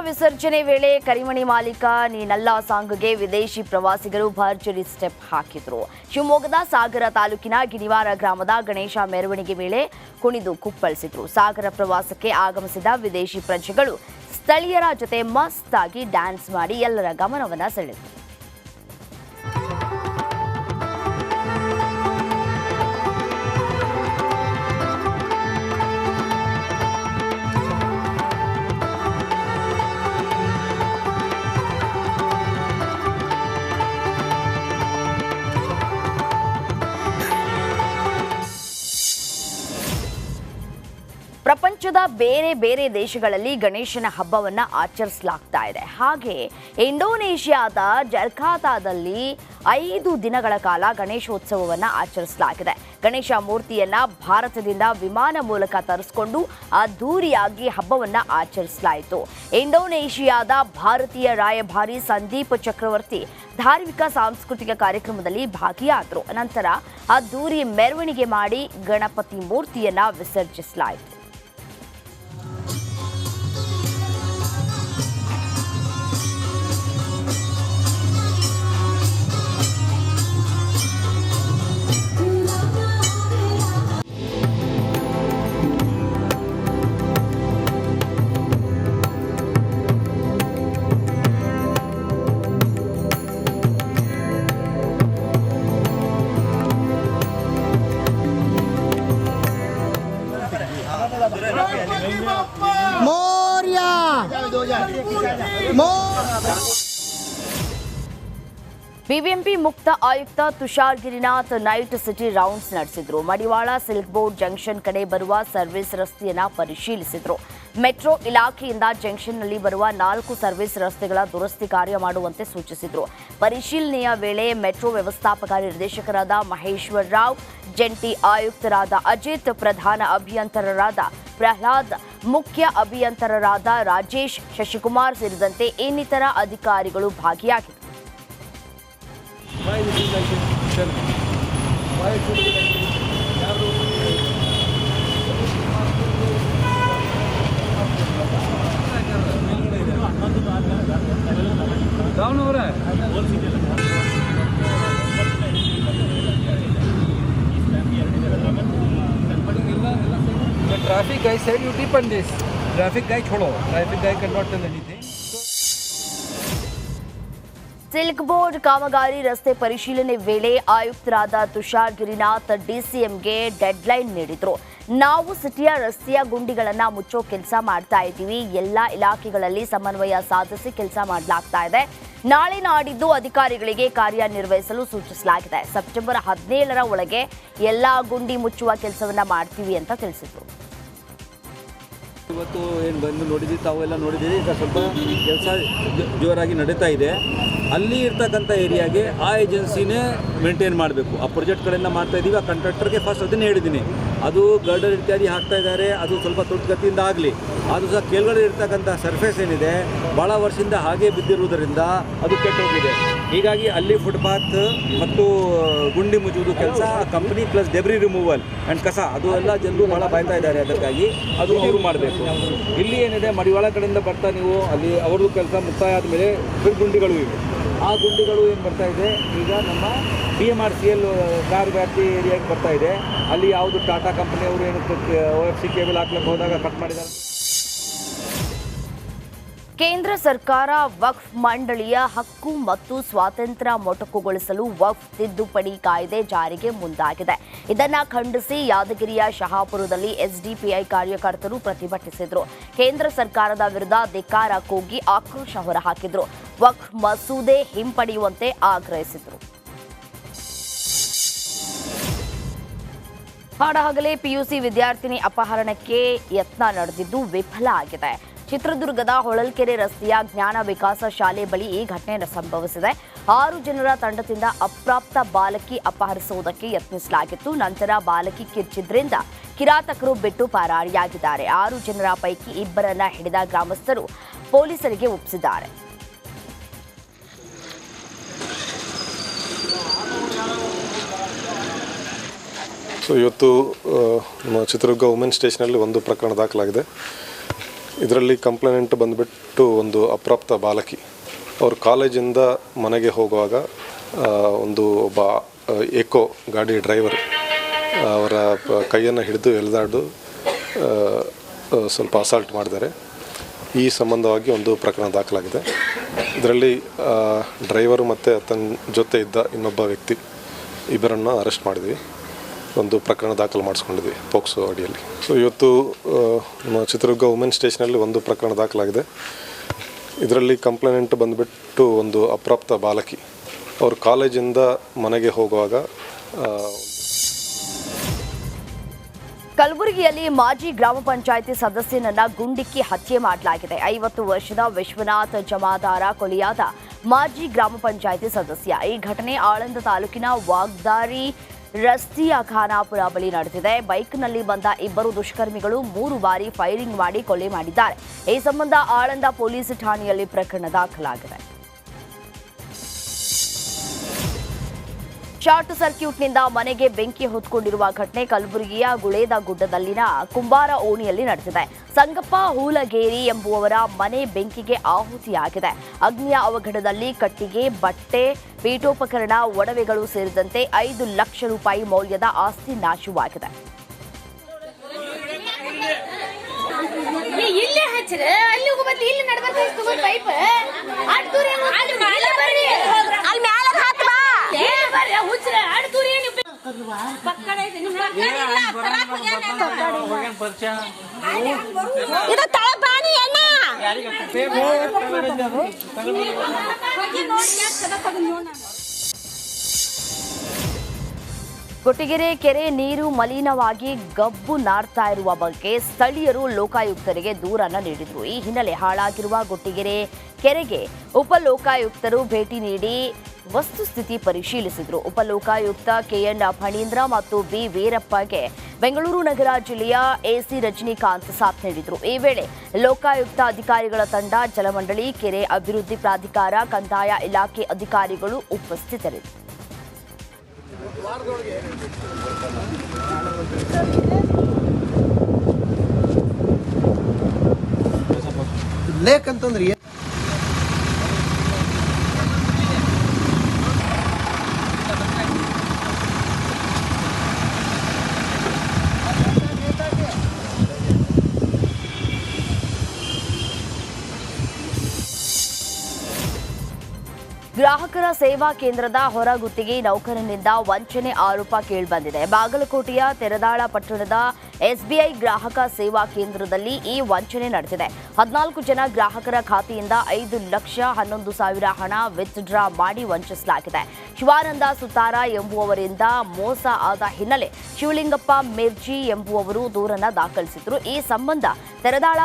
ವಿಸರ್ಜನೆ ವೇಳೆ ಕರಿಮಣಿ ಮಾಲೀಕ ನೀನಲ್ಲ ಸಾಂಗ್ಗೆ ವಿದೇಶಿ ಪ್ರವಾಸಿಗರು ಭರ್ಜರಿ ಸ್ಟೆಪ್ ಹಾಕಿದ್ರು. ಶಿವಮೊಗ್ಗದ ಸಾಗರ ತಾಲೂಕಿನ ಗಿಣಿವಾರ ಗ್ರಾಮದ ಗಣೇಶ ಮೆರವಣಿಗೆ ವೇಳೆ ಕುಣಿದು ಕುಪ್ಪಳಿಸಿದ್ರು. ಸಾಗರ ಪ್ರವಾಸಕ್ಕೆ ಆಗಮಿಸಿದ ವಿದೇಶಿ ಪ್ರಜೆಗಳು ಸ್ಥಳೀಯರ ಜೊತೆ ಮಸ್ತ್ ಆಗಿ ಡ್ಯಾನ್ಸ್ ಮಾಡಿ ಎಲ್ಲರ ಗಮನವನ್ನ ಸೆಳೆದರು. ಪ್ರಪಂಚದ ಬೇರೆ ಬೇರೆ ದೇಶಗಳಲ್ಲಿ ಗಣೇಶನ ಹಬ್ಬವನ್ನು ಆಚರಿಸಲಾಗ್ತಾ ಇದೆ. ಹಾಗೆ ಇಂಡೋನೇಷಿಯಾದ ಜಕಾರ್ತಾದಲ್ಲಿ 5 ದಿನಗಳ ಕಾಲ ಗಣೇಶೋತ್ಸವವನ್ನು ಆಚರಿಸಲಾಗಿದೆ. ಗಣೇಶ ಮೂರ್ತಿಯನ್ನ ಭಾರತದಿಂದ ವಿಮಾನ ಮೂಲಕ ತರಿಸಿಕೊಂಡು ಅದ್ದೂರಿಯಾಗಿ ಹಬ್ಬವನ್ನು ಆಚರಿಸಲಾಯಿತು. ಇಂಡೋನೇಷಿಯಾದ ಭಾರತೀಯ ರಾಯಭಾರಿ ಸಂದೀಪ್ ಚಕ್ರವರ್ತಿ ಧಾರ್ಮಿಕ ಸಾಂಸ್ಕೃತಿಕ ಕಾರ್ಯಕ್ರಮದಲ್ಲಿ ಭಾಗಿಯಾದರು. ನಂತರ ಅದ್ದೂರಿ ಮೆರವಣಿಗೆ ಮಾಡಿ ಗಣಪತಿ ಮೂರ್ತಿಯನ್ನ ವಿಸರ್ಜಿಸಲಾಯಿತು. ಬಿಬಿಎಂಪಿ ಮುಕ್ತ ಆಯುಕ್ತ Tushar Girinath night city rounds ನಡೆಸಿದ್ರು. ಮಡಿವಾಳ ಸಿಲ್ಕ್ ಬೋರ್ಡ್ ಜಂಕ್ಷನ್ ಕಡೆ ಬರುವ ಸರ್ವಿಸ್ ರಸ್ತೆಯನ್ನು ಪರಿಶೀಲಿಸಿದ್ರು. ಮೆಟ್ರೋ ಇಲಾಖೆಯಿಂದ ಜಂಕ್ಷನ್ನಲ್ಲಿ ಬರುವ 4 ಸರ್ವಿಸ್ ರಸ್ತೆಗಳ ದುರಸ್ತಿ ಕಾರ್ಯ ಮಾಡುವಂತೆ ಸೂಚಿಸಿದ್ರು. ಪರಿಶೀಲನೆಯ ವೇಳೆ ಮೆಟ್ರೋ ವ್ಯವಸ್ಥಾಪಕ ನಿರ್ದೇಶಕರಾದ ಮಹೇಶ್ವರ್ ರಾವ್, ಜಂಟಿ ಆಯುಕ್ತರಾದ ಅಜಿತ್, ಪ್ರಧಾನ ಅಭಿಯಂತರರಾದ ಪ್ರಹ್ಲಾದ್, ಮುಖ್ಯ ಅಭಿಯಂತರರಾದ ರಾಜೇಶ್, ಶಶಿಕುಮಾರ್ ಸೇರಿದಂತೆ ಇನ್ನಿತರ ಅಧಿಕಾರಿಗಳು ಭಾಗಿಯಾಗಿದ್ದರು. Traffic guy said you deepen this. Traffic guy छोड़ो. Traffic guy cannot tell anything. Silk board ಕಾಮಗಾರಿ ರಸ್ತೆ ಪರಿಶೀಲನೆ ವೇಳೆ ಆಯುಕ್ತರಾದ ತುಷಾರ್ ಗಿರಿನಾಥ್ ಡಿಸಿಎಂಗೆ ಡೆಡ್ಲೈನ್ ನೀಡಿದ್ರು. ನಾವು ಸಿಟಿಯ ರಸ್ತೆಯ ಗುಂಡಿಗಳನ್ನು ಮುಚ್ಚೋ ಕೆಲಸ ಮಾಡ್ತಾ ಇದ್ದೀವಿ. ಎಲ್ಲ ಇಲಾಖೆಗಳಲ್ಲಿ ಸಮನ್ವಯ ಸಾಧಿಸಿ ಕೆಲಸ ಮಾಡಲಾಗ್ತಾ ಇದೆ. ನಾಳೆ ನಾಡಿದ್ದು ಅಧಿಕಾರಿಗಳಿಗೆ ಕಾರ್ಯನಿರ್ವಹಿಸಲು ಸೂಚಿಸಲಾಗಿದೆ. ಸೆಪ್ಟೆಂಬರ್ 17ರ ಒಳಗೆ ಎಲ್ಲ ಗುಂಡಿ ಮುಚ್ಚುವ ಕೆಲಸವನ್ನ ಮಾಡ್ತೀವಿ ಅಂತ ತಿಳಿಸಿದ್ರು. ಇವತ್ತು ಏನು ಬಂದು ನೋಡಿದ್ವಿ, ತಾವೆಲ್ಲ ನೋಡಿದ್ದೀರಿ. ಈಗ ಸ್ವಲ್ಪ ಕೆಲಸ ಜೋರಾಗಿ ನಡೀತಾ ಇದೆ. ಅಲ್ಲಿ ಇರ್ತಕ್ಕಂಥ ಏರಿಯಾಗೆ ಆ ಏಜೆನ್ಸಿನೇ ಮೇಂಟೈನ್ ಮಾಡಬೇಕು. ಆ ಪ್ರಾಜೆಕ್ಟ್ ಕಡೆಯಿಂದ ಮಾಡ್ತಾ ಇದ್ದೀವಿ. ಆ ಕಾಂಟ್ರಾಕ್ಟರ್ಗೆ ಫಸ್ಟ್ ಅದನ್ನೇ ಹೇಳಿದ್ದೀನಿ. ಅದು ಗರ್ಡರ್ ಇತ್ಯಾದಿ ಹಾಕ್ತಾ ಇದ್ದಾರೆ, ಅದು ಸ್ವಲ್ಪ ತ್ವರಿತಗತಿಯಿಂದ ಆಗಲಿ. ಅದು ಸಹ ಕೆಳಗಡೆ ಇರ್ತಕ್ಕಂಥ ಸರ್ಫೇಸ್ ಏನಿದೆ ಭಾಳ ವರ್ಷದಿಂದ ಹಾಗೆ ಬಿದ್ದಿರುವುದರಿಂದ ಅದು ಕೆಟ್ಟೋಗಿದೆ. ಹೀಗಾಗಿ ಅಲ್ಲಿ ಫುಟ್ಪಾತ್ ಮತ್ತು ಗುಂಡಿ ಮುಚ್ಚುವುದು ಕೆಲಸ company plus debris removal and ಕಸ ಅದು ಎಲ್ಲ ಜನರು ಭಾಳ ಬಾಯ್ತಾ ಇದ್ದಾರೆ. ಅದಕ್ಕಾಗಿ ಅದು ಇವರು ಮಾಡಬೇಕು. ಇಲ್ಲಿ ಏನಿದೆ ಮಡಿವಾಳ ಕಡೆಯಿಂದ ಬರ್ತಾ ನೀವು ಅಲ್ಲಿ ಅವ್ರದ್ದು ಕೆಲಸ ಮುಕ್ತಾಯ ಆದಮೇಲೆ ಗುಂಡಿಗಳು ಇವೆ. ಆ ಗುಂಡಿಗಳು ಏನು ಬರ್ತಾ ಇದೆ ಈಗ ನಮ್ಮ BMRCL ಕಾರ್ ವ್ಯಾಪ್ತಿ ಏರಿಯಾಗೆ ಬರ್ತಾ ಇದೆ. ಅಲ್ಲಿ ಯಾವುದು ಟಾಟಾ ಕಂಪನಿಯವರು ಏನು OFC ಕೇಬಲ್ ಹಾಕ್ಲಿಕ್ಕೆ ಹೋದಾಗ ಕಟ್ ಮಾಡಿದ್ದಾರೆ. ಕೇಂದ್ರ ಸರ್ಕಾರ ವಕ್ಫ್ ಮಂಡಳಿಯ ಹಕ್ಕು ಮತ್ತು ಸ್ವಾತಂತ್ರ್ಯ ಮೊಟಕುಗೊಳಿಸಲು ವಕ್ಫ್ ತಿದ್ದುಪಡಿ ಕಾಯ್ದೆ ಜಾರಿಗೆ ಮುಂದಾಗಿದೆ. ಇದನ್ನು ಖಂಡಿಸಿ ಯಾದಗಿರಿಯ ಶಹಾಪುರದಲ್ಲಿ SDPI ಕಾರ್ಯಕರ್ತರು ಪ್ರತಿಭಟಿಸಿದರು. ಕೇಂದ್ರ ಸರ್ಕಾರದ ವಿರುದ್ಧ ಧಿಕ್ಕಾರ ಕೂಗಿ ಆಕ್ರೋಶ ಹೊರಹಾಕಿದರು. ವಕ್ಫ್ ಮಸೂದೆ ಹಿಂಪಡೆಯುವಂತೆ ಆಗ್ರಹಿಸಿದರು. ಹಾಡಹಗಲೇ PUC ವಿದ್ಯಾರ್ಥಿನಿ ಅಪಹರಣಕ್ಕೆ ಯತ್ನ ನಡೆದಿದ್ದು ವಿಫಲ ಆಗಿದೆ. ಚಿತ್ರದುರ್ಗದ ಹೊಳಲ್ಕೆರೆ ರಸ್ತೆಯ ಜ್ಞಾನ ವಿಕಾಸ ಶಾಲೆ ಬಳಿ ಈ ಘಟನೆ ಸಂಭವಿಸಿದೆ. 6 ಜನರ ತಂಡದಿಂದ ಅಪ್ರಾಪ್ತ ಬಾಲಕಿ ಅಪಹರಿಸುವುದಕ್ಕೆ ಯತ್ನಿಸಲಾಗಿತ್ತು. ನಂತರ ಬಾಲಕಿ ಕಿರ್ಚಿದ್ರಿಂದ ಕಿರಾತಕರು ಬಿಟ್ಟು ಪರಾರಿಯಾಗಿದ್ದಾರೆ. 6 ಜನರ ಪೈಕಿ 2 ಹಿಡಿದ ಗ್ರಾಮಸ್ಥರು ಪೊಲೀಸರಿಗೆ ಒಪ್ಪಿಸಿದ್ದಾರೆ. ಸೊ ಇವತ್ತು ನಮ್ಮ ಚಿತ್ರದುರ್ಗ ವುಮೆನ್ ಸ್ಟೇಷನಲ್ಲಿ ಒಂದು ಪ್ರಕರಣ ದಾಖಲಾಗಿದೆ. ಇದರಲ್ಲಿ ಕಂಪ್ಲೇಂಟ್ ಬಂದುಬಿಟ್ಟು ಒಂದು ಅಪ್ರಾಪ್ತ ಬಾಲಕಿ ಅವರು ಕಾಲೇಜಿಂದ ಮನೆಗೆ ಹೋಗುವಾಗ ಒಬ್ಬ ಏಕೋ ಗಾಡಿ ಡ್ರೈವರ್ ಅವರ ಕೈಯನ್ನು ಹಿಡಿದು ಎಳೆದಾಡು ಸ್ವಲ್ಪ ಅಸಾಲ್ಟ್ ಮಾಡಿದ್ದಾರೆ. ಈ ಸಂಬಂಧವಾಗಿ ಒಂದು ಪ್ರಕರಣ ದಾಖಲಾಗಿದೆ. ಇದರಲ್ಲಿ ಡ್ರೈವರು ಮತ್ತು ತನ್ನ ಜೊತೆ ಇದ್ದ ಇನ್ನೊಬ್ಬ ವ್ಯಕ್ತಿ ಇಬ್ಬರನ್ನು ಅರೆಸ್ಟ್ ಮಾಡಿದ್ವಿ. ಒಂದು ಪ್ರಕರಣ ದಾಖಲು ಮಾಡಿಸ್ಕೊಂಡಿದ್ವಿ ಪೋಕ್ಸೋ ಅಡಿಯಲ್ಲಿ. ಸೊ ಇವತ್ತು ನಮ್ಮ ಚಿತ್ರದುರ್ಗ ವುಮೆನ್ ಸ್ಟೇಷನಲ್ಲಿ ಒಂದು ಪ್ರಕರಣ ದಾಖಲಾಗಿದೆ. ಇದರಲ್ಲಿ ಕಂಪ್ಲೇಂಟ್ ಬಂದುಬಿಟ್ಟು ಒಂದು ಅಪ್ರಾಪ್ತ ಬಾಲಕಿ ಅವರು ಕಾಲೇಜಿಂದ ಮನೆಗೆ ಹೋಗುವಾಗ ಕಲಬುರಗಿಯಲ್ಲಿ ಮಾಜಿ ಗ್ರಾಮ ಪಂಚಾಯಿತಿ ಸದಸ್ಯನನ್ನ ಗುಂಡಿಕ್ಕಿ ಹತ್ಯೆ ಮಾಡಲಾಗಿದೆ. 50 ವರ್ಷದ ವಿಶ್ವನಾಥ್ ಜಮಾದಾರ ಕೊಲೆಯಾದ ಮಾಜಿ ಗ್ರಾಮ ಪಂಚಾಯಿತಿ ಸದಸ್ಯ. ಈ ಘಟನೆ ಆಳಂದ ತಾಲೂಕಿನ ವಾಗ್ದಾರಿ ರಸ್ತೆಯ ಖಾನಾಪುರ ಬಳಿ ನಡೆದಿದೆ. ಬೈಕ್ನಲ್ಲಿ ಬಂದ ಇಬ್ಬರು ದುಷ್ಕರ್ಮಿಗಳು 3 ಬಾರಿ ಫೈರಿಂಗ್ ಮಾಡಿ ಕೊಲೆ ಮಾಡಿದ್ದಾರೆ. ಈ ಸಂಬಂಧ ಆಳಂದ ಪೊಲೀಸ್ ಠಾಣೆಯಲ್ಲಿ ಪ್ರಕರಣ ದಾಖಲಾಗಿದೆ. ಶಾರ್ಟ್ ಸರ್ಕ್ಯೂಟ್ನಿಂದ ಮನೆಗೆ ಬೆಂಕಿ ಹೊತ್ಕೊಂಡಿರುವ ಘಟನೆ ಕಲಬುರಗಿಯ ಗುಳೇದ ಗುಡ್ಡದಲ್ಲಿನ ಕುಂಬಾರ ಓಣಿಯಲ್ಲಿ ನಡೆದಿದೆ. ಸಂಗಪ್ಪ ಹೂಲಗೇರಿ ಎಂಬುವವರ ಮನೆ ಬೆಂಕಿಗೆ ಆಹುತಿಯಾಗಿದೆ. ಅಗ್ನಿಯ ಅವಘಡದಲ್ಲಿ ಕಟ್ಟಿಗೆ, ಬಟ್ಟೆ, ಪೀಠೋಪಕರಣ, ಒಡವೆಗಳು ಸೇರಿದಂತೆ 5 ಲಕ್ಷ ರೂಪಾಯಿ ಮೌಲ್ಯದ ಆಸ್ತಿ ನಾಶವಾಗಿದೆ. ಇದು ತಳಪಾನಿ ಅಣ್ಣ ಕೊಟ್ಟಿಗೆರೆ ಕೆರೆ ನೀರು ಮಲಿನವಾಗಿ ಗಬ್ಬು ನಾರ್ತಾ ಇರುವ ಬಗ್ಗೆ ಸ್ಥಳೀಯರು ಲೋಕಾಯುಕ್ತರಿಗೆ ದೂರನ್ನ ನೀಡಿದರು. ಈ ಹಿನ್ನೆಲೆ ಹಾಳಾಗಿರುವ ಕೊಟ್ಟಿಗೆರೆ ಕೆರೆಗೆ ಉಪಲೋಕಾಯುಕ್ತರು ಭೇಟಿ ನೀಡಿ ವಸ್ತುಸ್ಥಿತಿ ಪರಿಶೀಲಿಸಿದರು. ಉಪಲೋಕಾಯುಕ್ತ ಕೆಎನ್ ಫಣೀಂದ್ರ ಮತ್ತು ಬಿ ವೀರಪ್ಪಗೆ ಬೆಂಗಳೂರು ನಗರ ಜಿಲ್ಲೆಯ ಎಸಿ ರಜನಿಕಾಂತ್ ಸಾಥ್ ನೀಡಿದರು. ಈ ವೇಳೆ ಲೋಕಾಯುಕ್ತ ಅಧಿಕಾರಿಗಳ ತಂಡ, ಜಲಮಂಡಳಿ, ಕೆರೆ ಅಭಿವೃದ್ಧಿ ಪ್ರಾಧಿಕಾರ, ಕಂದಾಯ ಇಲಾಖೆ ಅಧಿಕಾರಿಗಳು ಉಪಸ್ಥಿತರಿದ್ದರು. ಲೇಕ್ ಅಂತಂದ್ರೆ ಗ್ರಾಹಕರ ಸೇವಾ ಕೇಂದ್ರದ ಹೊರಗುತ್ತಿಗೆ ನೌಕರನಿಂದ ವಂಚನೆ ಆರೋಪ ಕೇಳಿಬಂದಿದೆ. ಬಾಗಲಕೋಟೆಯ ತೆರದಾಳ ಪಟ್ಟಣದ ಎಸ್ಬಿಐ ಗ್ರಾಹಕ ಸೇವಾ ಕೇಂದ್ರದಲ್ಲಿ ಈ ವಂಚನೆ ನಡೆದಿದೆ. 14 ಜನ ಗ್ರಾಹಕರ ಖಾತೆಯಿಂದ 5,11,000 ಹಣ ವಿತ್ಡ್ರಾ ಮಾಡಿ ವಂಚಿಸಲಾಗಿದೆ. ಶಿವಾನಂದ ಸುತಾರ ಎಂಬುವವರಿಂದ ಮೋಸ ಆದ ಹಿನ್ನೆಲೆ ಶಿವಲಿಂಗಪ್ಪ ಮಿರ್ಜಿ ಎಂಬುವವರು ದೂರನ್ನ ದಾಖಲಿಸಿದ್ರು. ಈ ಸಂಬಂಧ ತೆರದಾಳ